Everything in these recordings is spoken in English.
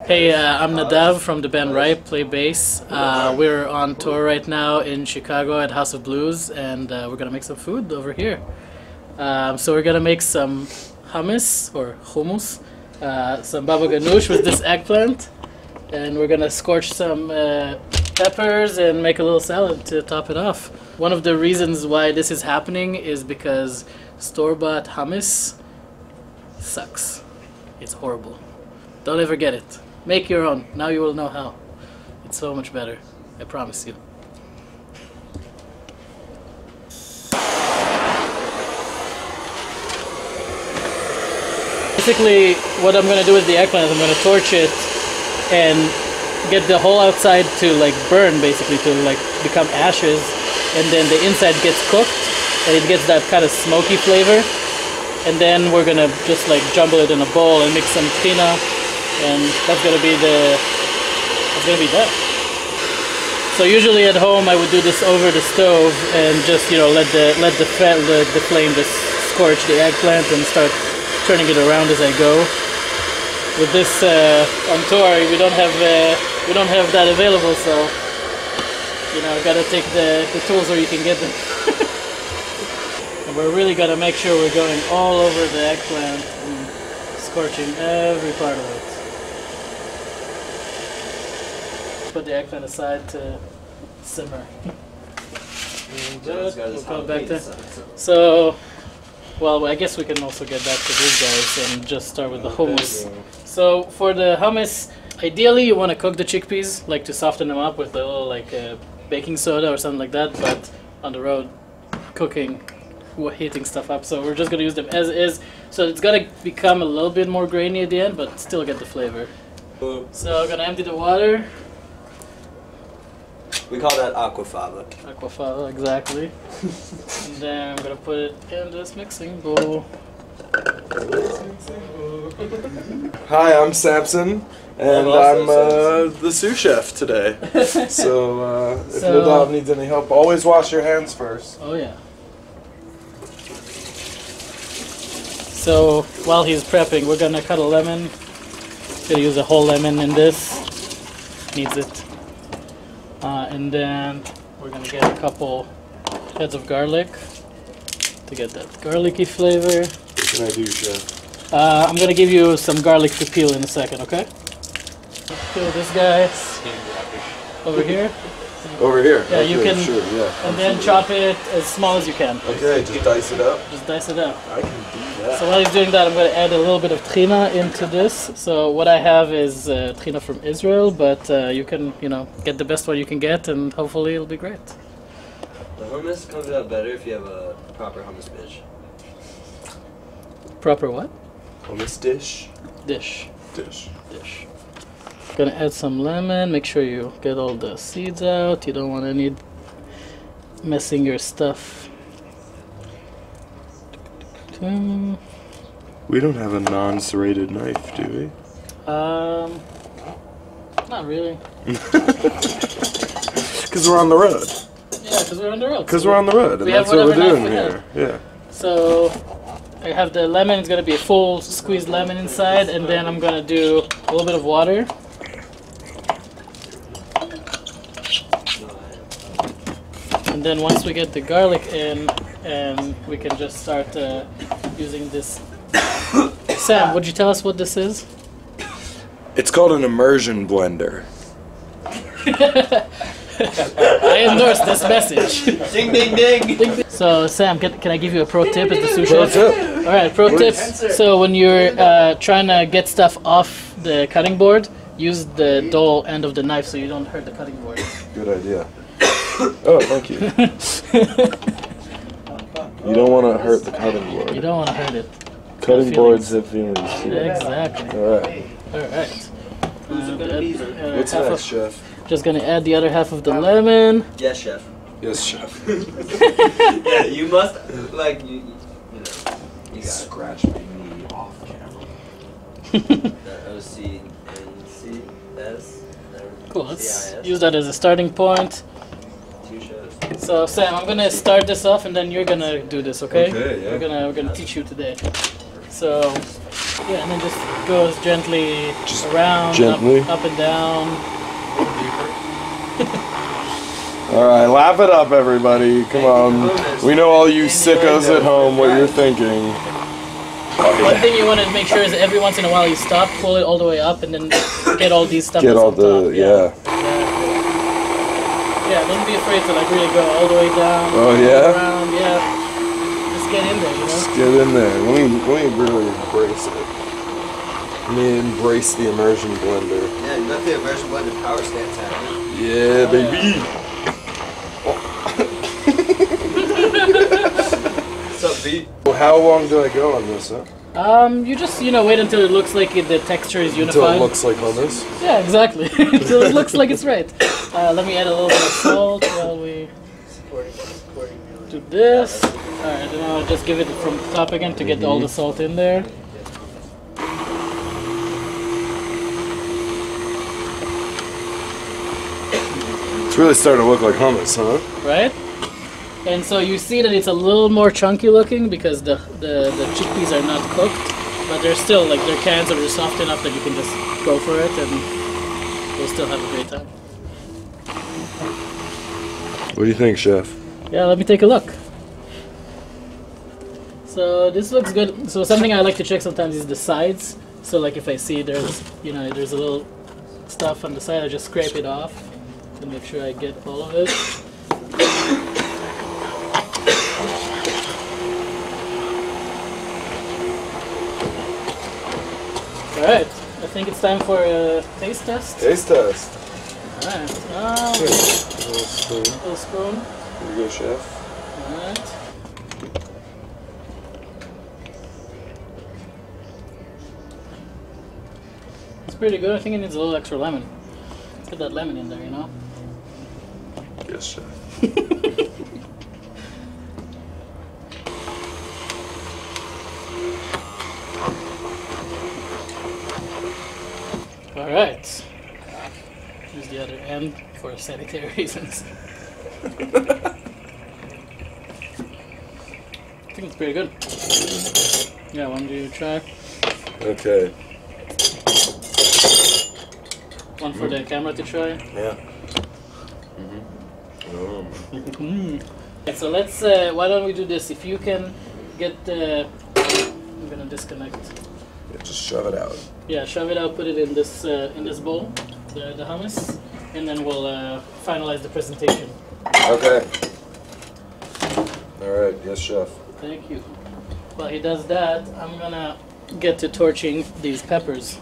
Hey, I'm Nadav from the band Ripe, play bass. We're on tour right now in Chicago at House of Blues, and we're gonna make some food over here. So we're gonna make some hummus, or hummus, some baba ganoush with this eggplant, and we're gonna scorch some peppers and make a little salad to top it off. One of the reasons why this is happening is because store-bought hummus sucks. It's horrible. Don't ever get it. Make your own. Now you will know how. It's so much better. I promise you. Basically, what I'm going to do with the eggplant is I'm going to torch it and get the whole outside to like burn, basically, to like become ashes, and then the inside gets cooked and it gets that kind of smoky flavor. And then we're going to just like jumble it in a bowl and mix some tahina. And that's gonna be that. So usually at home I would do this over the stove and just let the flame just scorch the eggplant and start turning it around as I go. With this on tour we don't have that available, so gotta take the tools where you can get them. And we're really gonna make sure we're going all over the eggplant and scorching every part of it. Put the eggplant aside to simmer. We'll come back to. So, well, I guess we can also get back to these guys and just start with the hummus. So for the hummus, ideally you want to cook the chickpeas, like to soften them up with a little like baking soda or something like that. But on the road, cooking, heating stuff up. So we're just gonna use them as is. So it's gonna become a little bit more grainy at the end, but still get the flavor. So I'm gonna empty the water. We call that aquafaba. Aquafaba, exactly. And then I'm gonna put it in this mixing bowl. Hi, I'm Samson, and I'm the sous chef today. So if Nadav needs any help, always wash your hands first. Oh yeah. So while he's prepping, we're gonna cut a lemon. Gonna use a whole lemon in this. Needs it. And then we're gonna get a couple heads of garlic to get that garlicky flavor. What can I do, chef? I'm gonna give you some garlic to peel in a second, okay? Peel this guy over here. Over here? Yeah, okay, you can. Sure, yeah. And then chop it as small as you can. Okay, just dice it up? Just dice it up. I can do that. So while he's doing that, I'm going to add a little bit of tahina into this. So what I have is tahina from Israel, but you can, get the best one you can get, and hopefully it'll be great. The hummus comes out better if you have a proper hummus dish. Proper what? Hummus dish? Dish. Dish. Dish. Gonna add some lemon. Make sure you get all the seeds out. You don't want any messing your stuff. We don't have a non-serrated knife, do we? Not really. Because we're on the road. Yeah, because we're on the road. Because we're on the road, and that's what we're doing here. Yeah. So I have the lemon. It's gonna be a full squeezed lemon inside, and then I'm gonna do a little bit of water. And then once we get the garlic in, and we can just start using this. Sam, would you tell us what this is? It's called an immersion blender. I endorse this message. Ding, ding, ding, ding. So Sam, can I give you a pro tip as the sous chef? Pro tip. All right, pro tip. So when you're trying to get stuff off the cutting board, use the dull end of the knife so you don't hurt the cutting board. Good idea. Oh, thank you. You don't want to hurt the cutting board. You don't want to hurt it. Cutting boards have feelings. Exactly. All right. All right. What's next, chef? Just gonna add the other half of the lemon. Yes, chef. Yes, chef. Yeah, you must you got Scratch me off camera. OCNCS. Cool. Let's use that as a starting point. So Sam, I'm gonna start this off, and then you're gonna do this, okay? Okay, yeah. We're gonna teach you today. So Yeah, and then just goes gently around, gently. Up and down. Alright, laugh it up, everybody. Come on. We know all you sickos at home what you're thinking. One thing you want to make sure is every once in a while you stop, pull it all the way up, and then get all these stuff. Get all the, yeah. Yeah, don't be afraid to like really go all the way down. Oh, yeah? Around, yeah. Just get in there, you know? Just get in there. Let me really embrace it. Let me embrace the immersion blender. Yeah, you got the immersion blender power stance happening. Yeah, baby. What's up, B? Well, how long do I go on this, huh? You just, wait until it looks like the texture is unified. Until it looks like hummus? Yeah, exactly. Until it looks like it's right. Let me add a little bit of salt while we do this. Alright, then I'll just give it from the top again to get all the salt in there. It's really starting to look like hummus, huh? Right? And so you see that it's a little more chunky looking because the chickpeas are not cooked, but they're still like their cans are soft enough that you can just go for it and you'll still have a great time. What do you think, chef? Yeah, let me take a look. So this looks good. So something I like to check sometimes is the sides. So like if I see there's there's a little stuff on the side, I just scrape it off to make sure I get all of it. Alright, I think it's time for a taste test. Taste test. Alright, Here, little spoon. little spoon. Here you go, chef. Alright. It's pretty good. I think it needs a little extra lemon. Let's get that lemon in there, you know? Yes, chef. Alright. Here's the other end for sanitary reasons. I think it's pretty good. Yeah, one do you try? Okay. One for the camera to try. Yeah. So let's, why don't we do this? If you can get the, I'm gonna disconnect. Yeah, just shove it out. Yeah, shove it out, put it in this bowl, the hummus, and then we'll finalize the presentation. Okay. All right. Yes, chef. Thank you. While he does that, I'm gonna get to torching these peppers.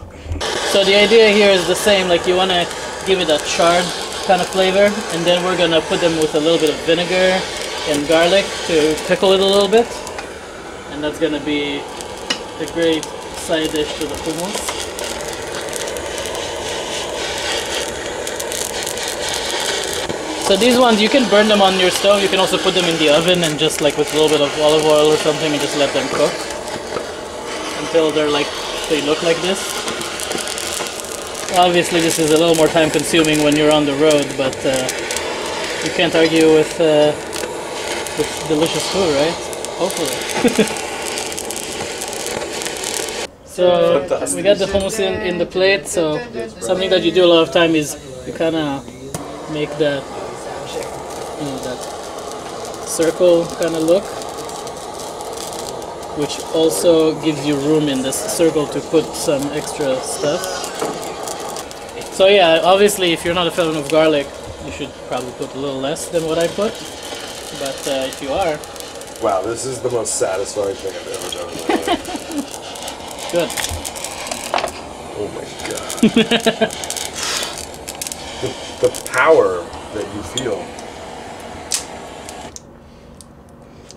So the idea here is the same, like you wanna give it a charred kind of flavor, and then we're gonna put them with a little bit of vinegar and garlic to pickle it a little bit. And that's gonna be the great side dish to the hummus. So these ones, you can burn them on your stove. You can also put them in the oven and just like with a little bit of olive oil or something and just let them cook until they look like this. Obviously this is a little more time consuming when you're on the road, but you can't argue with delicious food, right? Hopefully. So we got the hummus in the plate, so something that you do a lot of time is you kind of make that that circle kind of look, which also gives you room in this circle to put some extra stuff. So yeah, obviously if you're not a fan of garlic, you should probably put a little less than what I put, but if you are... Wow, this is the most satisfying thing I've ever done in my life. Good. Oh my god. the power that you feel.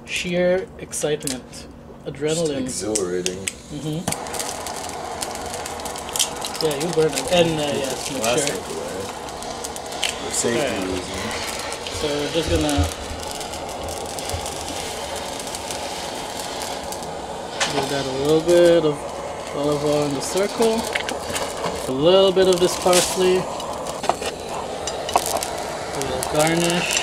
Sheer excitement, adrenaline. Just exhilarating. Yeah, you burn it. And yes, make sure. For safety reasons. So we're just gonna give that a little bit of olive oil in the circle. A little bit of this parsley. A little garnish.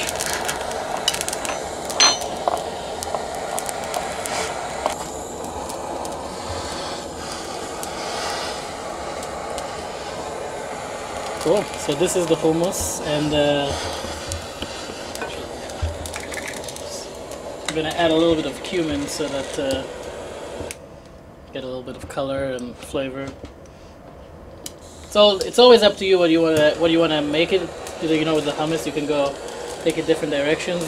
Cool. So this is the hummus, and I'm gonna add a little bit of cumin so that get a little bit of color and flavor. So it's always up to you what you wanna make it. You know, with the hummus, you can go take it different directions.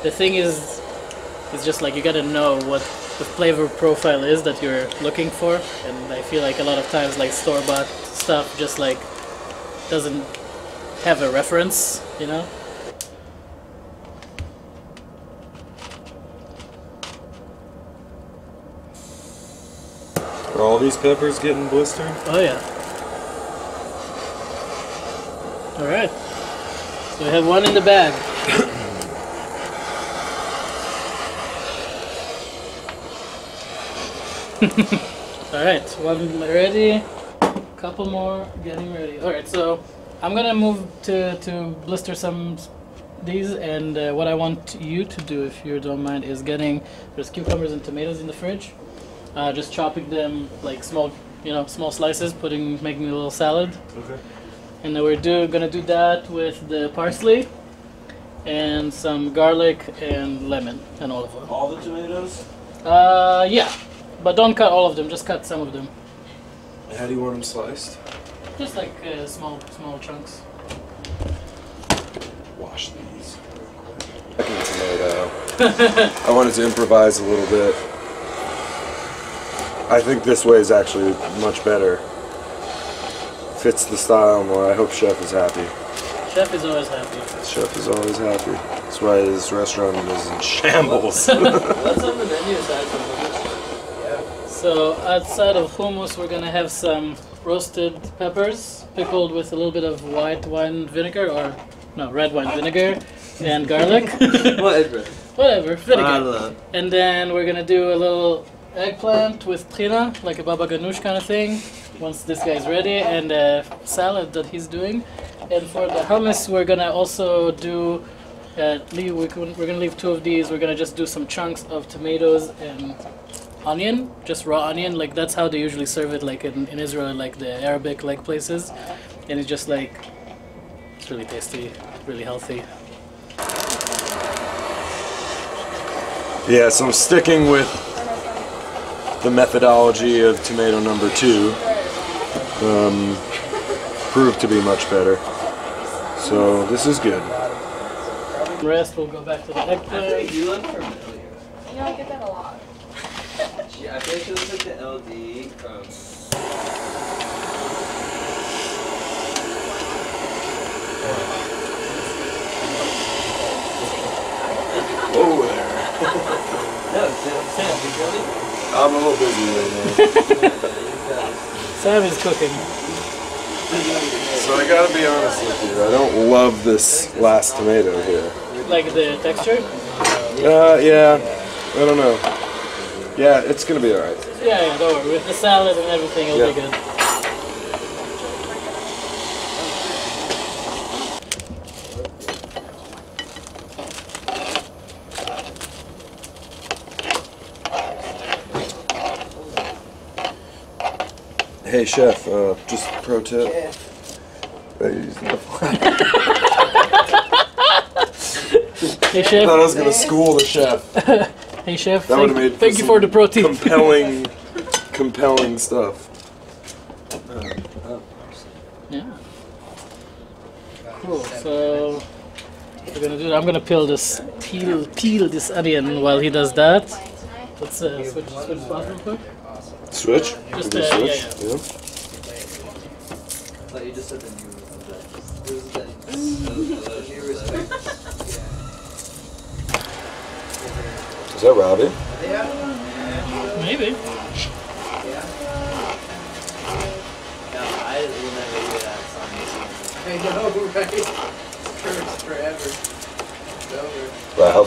The thing is just like you gotta know what the flavor profile is that you're looking for, and I feel like a lot of times like store-bought stuff just like doesn't have a reference, you know. Are all these peppers getting blistered? Oh yeah. All right. So we have one in the bag. All right, one ready. Couple more getting ready. All right, so I'm gonna move to blister some these, and what I want you to do, if you don't mind, is there's cucumbers and tomatoes in the fridge. Just chopping them like small slices, making a little salad. Okay. And then we're gonna do that with the parsley and some garlic and lemon and olive oil. All the tomatoes? Yeah, but don't cut all of them. Just cut some of them. How do you want them sliced? Just like small chunks. Wash these. Second tomato. I wanted to improvise a little bit. I think this way is actually much better. Fits the style more. I hope Chef is happy. Chef is always happy. Chef is always happy. That's why his restaurant is in shambles. What's on the menu aside from hummus? So outside of hummus, we're gonna have some roasted peppers pickled with a little bit of white wine vinegar, or no, red wine vinegar, and garlic. Whatever, vinegar. And then we're gonna do a little eggplant with trina, like a baba ganoush kind of thing, once this guy's ready, and a salad that he's doing. And for the hummus, we're gonna also do we're gonna leave two of these. We're gonna just do some chunks of tomatoes and onion, just raw onion. Like that's how they usually serve it, like in Israel, like the Arabic like places. And it's just like it's really tasty, really healthy. Yeah, so I'm sticking with the methodology of tomato number 2. Proved to be much better. So this is good. The rest will go back to the eggplant. You look familiar. You know, I get that a lot. I feel like she looks like the LD from... Whoa there. I'm a little busy right now. Sam is cooking. So I gotta be honest with you, I don't love this last tomato here. Like the texture? Yeah, I don't know. Yeah, it's gonna be alright. Yeah, don't worry. With the salad and everything, it'll be good. Hey chef, just pro tip. Hey chef. I thought I was gonna school the chef. Hey chef, That would've made thank you for the protein. compelling stuff. Yeah. Cool. So we're gonna do. I'm gonna peel this this onion while he does that. Let's switch spots real quick. Switch? Just, We can switch? yeah. Like you just said the new Is that Robbie? Maybe. I will never hear that song. I know, right? It's forever. It's over. Wow,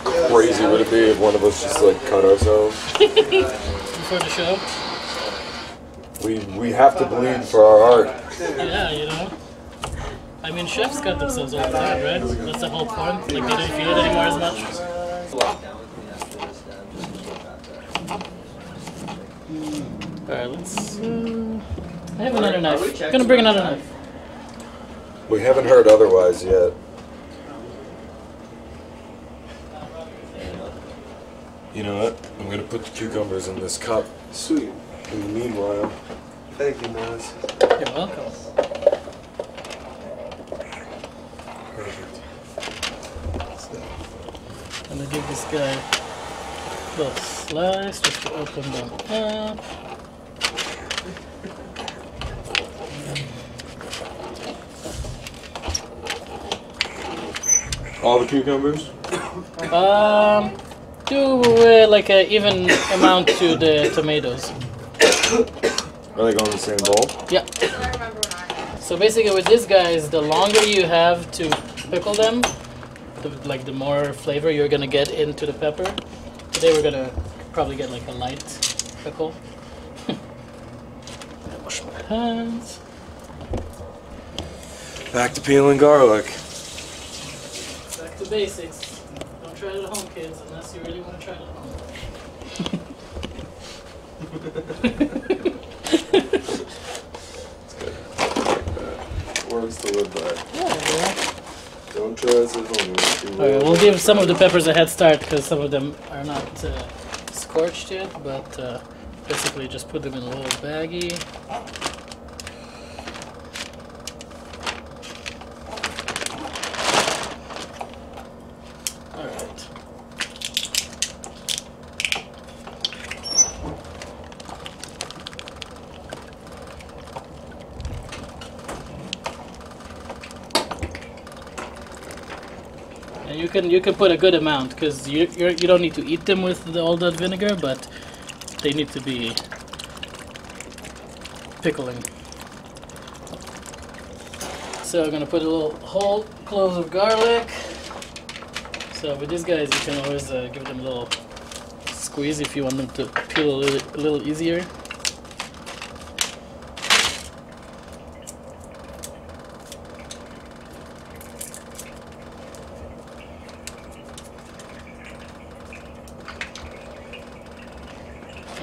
how crazy would it be if one of us just like cut ourselves? Before the show. We have to bleed for our art. Yeah, you know. I mean, chefs cut themselves all the time, right? That's the whole point. Like they don't feel it anymore as much. Alright, let's... I have another knife. I'm gonna bring another knife. We haven't heard otherwise yet. You know what? I'm gonna put the cucumbers in this cup. Sweet. In the meanwhile. Thank you, Maz. You're welcome. Perfect. I'm gonna give this guy a little slice just to open them up. All the cucumbers? Do like an even amount to the tomatoes. Are they going in the same bowl? Yeah. So basically with these guys, the longer you have to pickle them, the more flavor you're gonna get into the pepper. Today we're gonna probably get like a light pickle. Wash my hands. Back to peeling garlic. Back to basics. Don't try it at home, kids, unless you really want to try it at home. Words to live by. Yeah. Don't try this at home. Alright, we'll give some of the peppers a head start because some of them are not scorched yet, but basically just put them in a little baggie. Alright. And you can put a good amount because you don't need to eat them with all that vinegar, but they need to be pickling. So I'm gonna put a little whole clove of garlic. So with these guys, you can always give them a little squeeze if you want them to peel a little easier.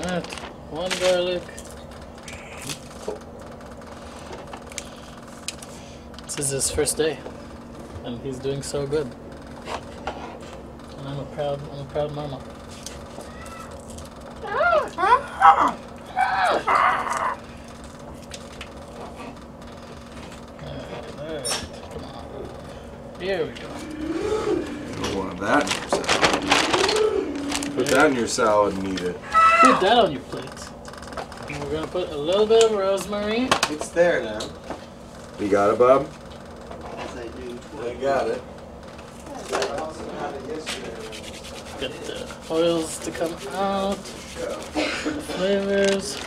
Alright, one garlic. This is his first day, and he's doing so good. And I'm a proud mama. Alright, come on. Here we go. Don't want that in your salad. Put that in your salad and eat it. Put that on your plate. And we're gonna put a little bit of rosemary. It's there now. You got it, Bob? As I do. I got it. Get the oils to come out. The flavors.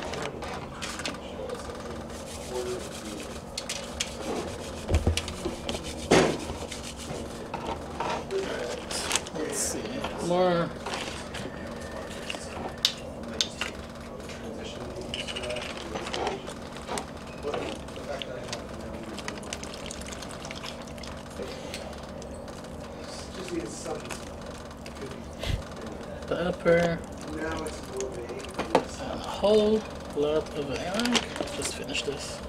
Let's see. More. Pepper. And a whole lot of garlic. Just finish this.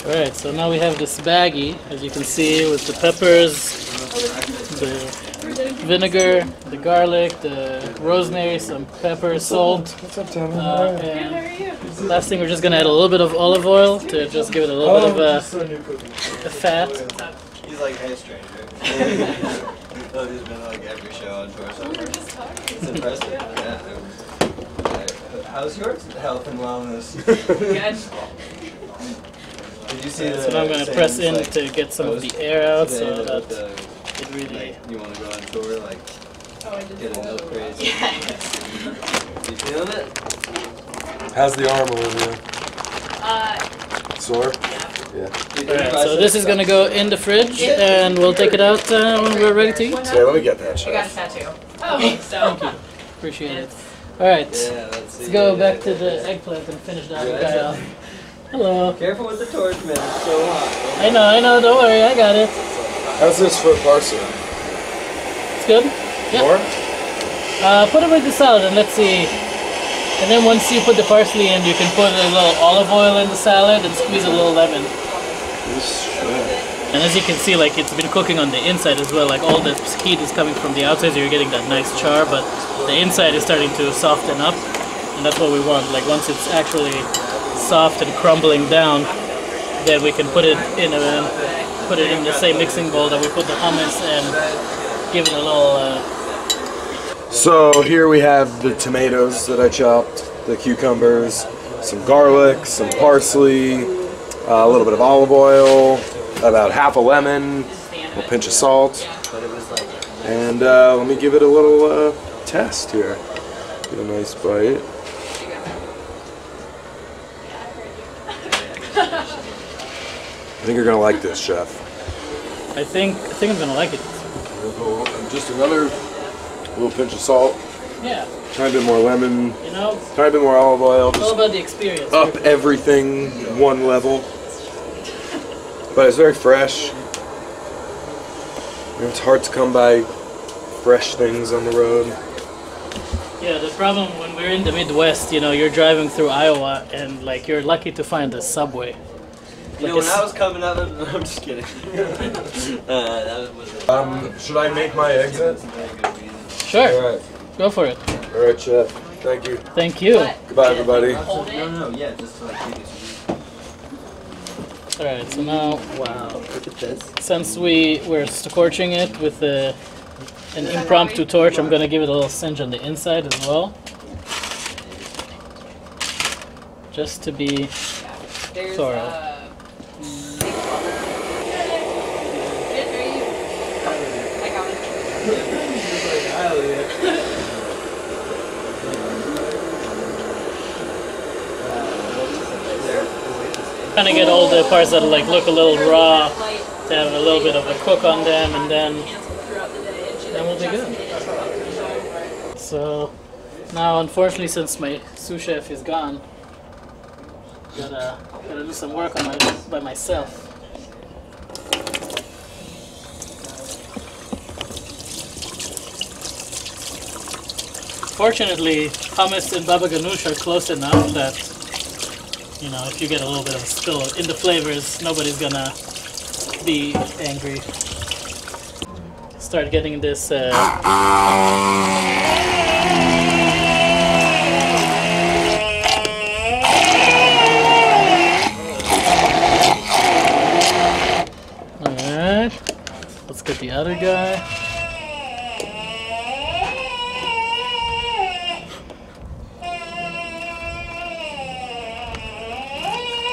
Alright, so now we have this baggie, as you can see, with the peppers, the vinegar, the garlic, the rosemary, some pepper, salt. What's up, Tommy? And last thing, we're just gonna add a little bit of olive oil to just give it a little bit of a fat. He's like, hey, stranger. Oh, he's been like every show on tour so far. It's impressive. Yeah. How's your health and wellness? Good. Did you see So now I'm gonna press in to get some of the air out so that it really. Like, you want to go on tour, like, Oh, I just get a rolled milk over. crazy? Yeah. You feeling it? How's the arm, Olivia? Sore? Yeah. Alright, so this is gonna go in the fridge and we'll take it out when we're ready to eat. So let me get that I got a shot. tattoo. Oh, so. Thank you. Appreciate it. Alright, Yeah, let's let's go back to the eggplant and finish that guy off. Hello. Careful with the torch, man. It's so hot. I know, don't worry, I got it. How's this for parsley? It's good? Yeah. More? Put them with the salad and let's see. And then once you put the parsley in, you can put a little olive oil in the salad and squeeze a little lemon. And as you can see, like it's been cooking on the inside as well. Like all the heat is coming from the outside, so you're getting that nice char, but the inside is starting to soften up, and that's what we want. Like once it's actually soft and crumbling down, then we can put it in the same mixing bowl that we put the hummus and give it a little. So here we have the tomatoes that I chopped, the cucumbers, some garlic, some parsley, a little bit of olive oil, about half a lemon, a pinch of salt, and let me give it a little test here. Get a nice bite. I think you're gonna like this, Chef. I think I'm gonna like it. Just another little pinch of salt. Yeah. Tiny bit more lemon. You know. Tiny bit more olive oil. It's all about the experience. Up everything one level. But it's very fresh. It's hard to come by fresh things on the road. Yeah, the problem when we're in the Midwest, you know, you're driving through Iowa and like you're lucky to find a Subway. You know, when I was coming out of I'm just kidding. That was Should I make my exit? Sure. Alright. Go for it. Alright, Chef. Thank you. Thank you. Goodbye, everybody. no, yeah, just to like give you some. Alright, so now, Wow, look at this. since we're scorching it with an impromptu torch, I'm gonna give it a little singe on the inside as well. Just to be thorough. Trying to get all the parts that like look a little raw to have a little bit of a cook on them, and then we'll be good. So now, unfortunately, since my sous chef is gone, gotta do some work on by myself. Fortunately, hummus and baba ganoush are close enough that, you know, if you get a little bit of a spill in the flavors, nobody's gonna be angry. Start getting this Alright, let's get the other guy.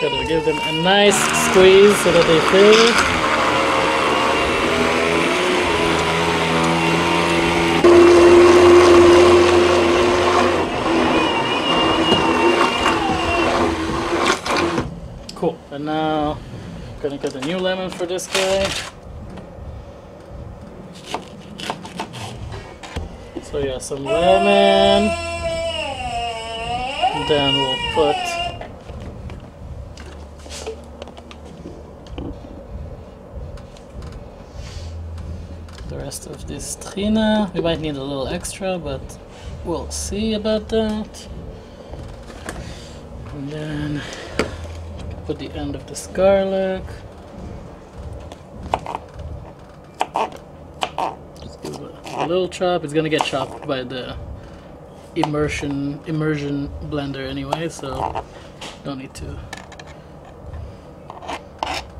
Gotta give them a nice squeeze so that they fill. Cool. And now gonna get a new lemon for this guy. So yeah, some lemon. And then we'll put the rest of this trina. We might need a little extra, but we'll see about that. And then put the end of this garlic. Just give it a little chop. It's gonna get chopped by the immersion blender anyway, so don't need to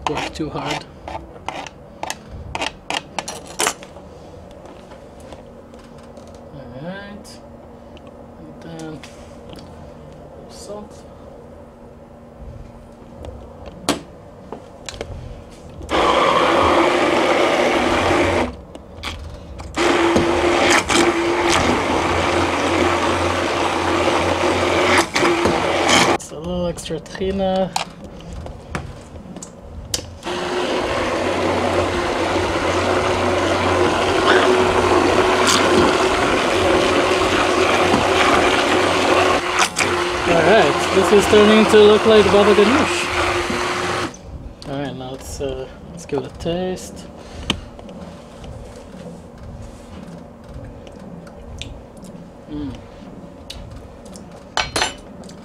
work too hard. Alright, and then salt. It's a little extra trina. Alright, this is turning to look like baba ganoush. Alright, now let's give it a taste. I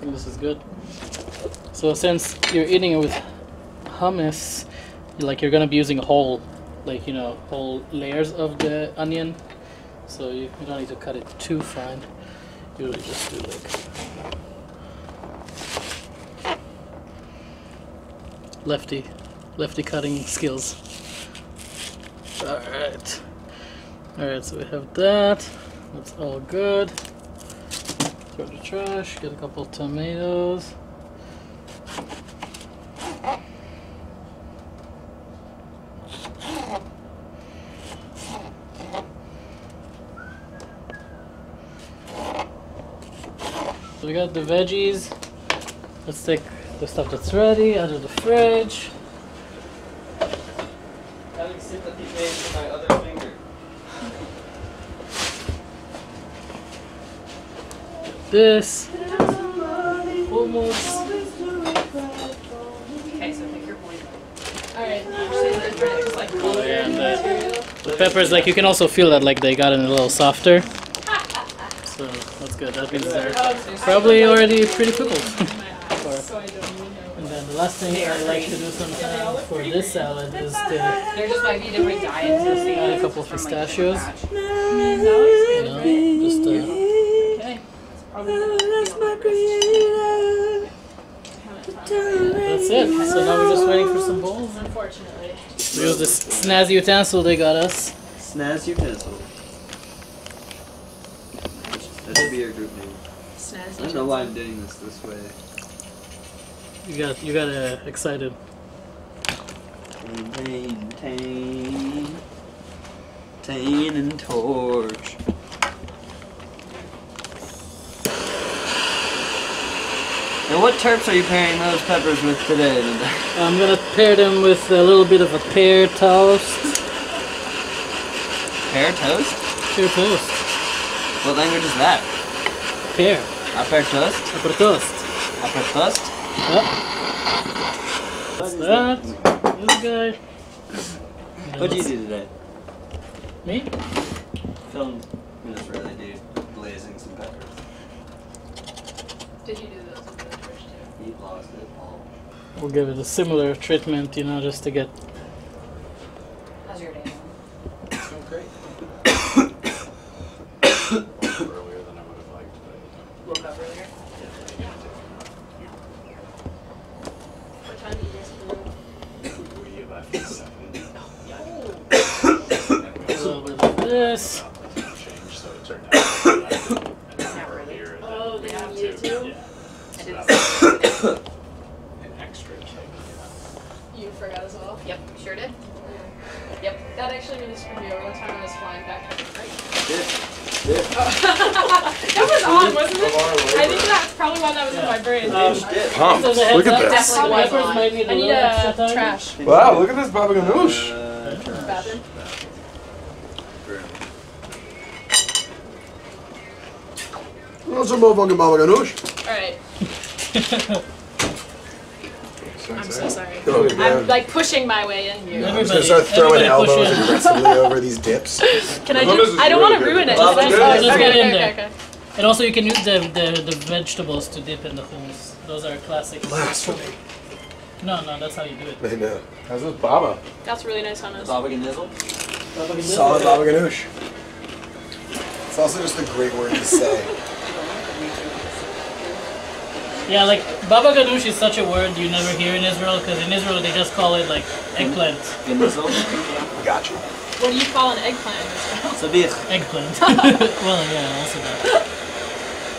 think this is good. So since you're eating it with hummus, like you're gonna be using whole, like, you know, whole layers of the onion. So you don't need to cut it too fine. You really just do like lefty cutting skills. Alright. Alright, so we have that. That's all good. Throw the trash, get a couple of tomatoes. So we got the veggies. Let's take the stuff that's ready out of the fridge. Having sympathy pains with my other finger. This hummus. Okay, so pick your point. Alright, Just like Oh, yeah, and the peppers, like you can also feel that like they got it a little softer. So that's good. That means they're probably already pretty pickled. so I don't even know. And then the last thing I like to do sometimes for this salad is to there just might be different diets. add a couple of pistachios. You know, just Okay. that's it. So now we're just waiting for some bowls. Unfortunately. We use this snazzy utensil they got us. Snaz utensil. That should be your group name. I don't know why I'm doing this way. You got excited. Tain and torch. And what terps are you pairing those peppers with today? I'm gonna pair them with a little bit of a pear toast. Pear toast? Pear toast. What language is that? Pear. Pear toast? Pear toast. Pear toast? Yep. That's that. This guy. What did you do today? Me? Filmed this really dude blazing some peppers. Did you do those in the fridge too? He lost it all. We'll give it a similar treatment, you know, just to get. How's your day? Great. Earlier than I would have liked, but Woke up earlier? What time did you guys come in? we left at 7. A little bit of this. Change, so it turned out Not really. earlier. Oh, they than have we you had too? Yeah. I So did that was an extra kick, You forgot as well? Yep, sure did. Yeah. Yep. That actually really screwed me over one time when I was flying back from the That was on, wasn't it? I think that's probably why that was in my brain. Pumped. So the heads Look at up, this. definitely the peppers might need a I need little extra a time. trash. Wow, look at this baba ganoush. Bathroom. What's a motherfucking baba ganoush? Alright. I'm so sorry. Oh, I'm man. like pushing my way in here. I'm just gonna start throwing everybody push elbows in. aggressively over these dips. Can I Hummus just? is I don't really want to good. ruin it. Well, Just- good. okay, Just get in okay, there. okay. And also you can use the vegetables to dip in the hummus. Those are classic. Blasphemy. No, that's how you do it. I know. How's this baba? That's really nice on us. Baba Gnizzle? Solid baba ganoush. It's also just a great word to say. Yeah, like baba ganoush is such a word you never hear in Israel, because in Israel they just call it like eggplant. Gnizzle? Gotcha. What do you call an eggplant? Sabich. Eggplant. Well, yeah, also that.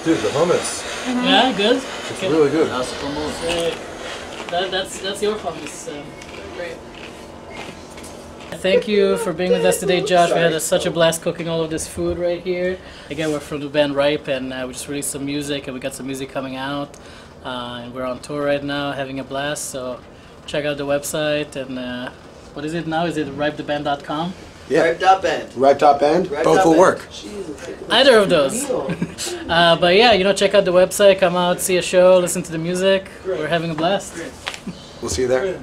Dude, the hummus. Yeah, good. It's really good. Das Hummus. That's your hummus. Great. Thank you for being with us today, Josh. We had such a blast cooking all of this food right here. Again, we're from the band Ripe, and we just released some music, and we got some music coming out. And we're on tour right now, having a blast. So check out the website. And what is it now? Is it ripetheband.com? Yeah. Ripe Top Band. Ripe top band. Ripe Both top will band. work. Either of those. But yeah, you know, check out the website, come out, see a show, listen to the music. We're having a blast. We'll see you there.